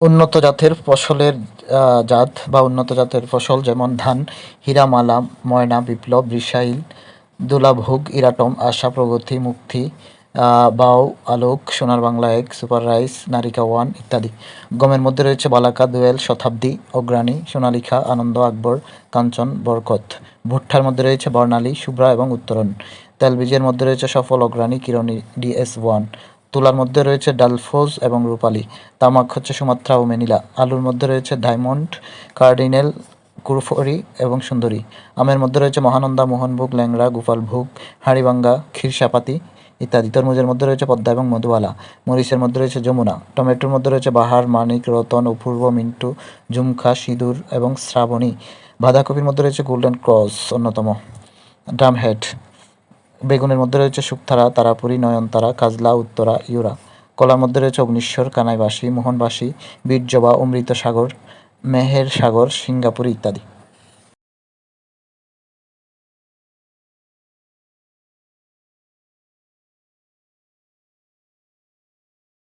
উন্নত জাতের ফসলের জাত বা উন্নত জাতের ফসল যেমন ধান, হীরামালা, ময়না, বিপ্লব, রিসাইল, দুলাভোগ, ইরাটম, আশা, প্রগতি, মুক্তি, বাও, আলোক, সোনার বাংলা এক, সুপার রাইস, নারিকা ওয়ান ইত্যাদি। গমের মধ্যে রয়েছে বালাকা, দোয়েল, শতাব্দী, অগ্রণী, সোনালিকা, আনন্দ, আকবর, কাঞ্চন, বরকত। ভুট্টার মধ্যে রয়েছে বর্ণালী, শুভ্রা এবং উত্তরণ। তেলবীজের মধ্যে রয়েছে সফল, অগ্রণী, কিরণী, ডিএস ওয়ান। তুলার মধ্যে রয়েছে ডালফোজ এবং রূপালী। তামাক হচ্ছে সুমাত্রা ও ম্যানিলা। আলুর মধ্যে রয়েছে ডায়মন্ড, কার্ডিনেল, কুরফরি এবং সুন্দরী। আমের মধ্যে রয়েছে মহানন্দা, মোহনভোগ, ল্যাংড়া, গোপালভোগ, হাড়িভাঙ্গা, ক্ষীরসাপাতি ইত্যাদি। তরমুজের মধ্যে রয়েছে পদ্মা এবং মধুবালা। মরিচের মধ্যে রয়েছে যমুনা। টমেটোর মধ্যে রয়েছে বাহার, মানিক, রতন, অপূর্ব, মিন্টু, ঝুমকা, সিঁদুর এবং শ্রাবণী। বাঁধাকপির মধ্যে রয়েছে গোল্ডেন ক্রস অন্যতম। ড্রামহেড। বেগুনের মধ্যে রয়েছে শুকতারা, তারাপুরী, নয়নতারা, কাজলা, উত্তরা, ইউরা। কলার মধ্যে রয়েছে অগ্নিশ্বর, কানাইবাসী, মোহনবাসী, বীরজবা, অমৃত সাগর, মেহের সাগর, সিঙ্গাপুরি ইত্যাদি।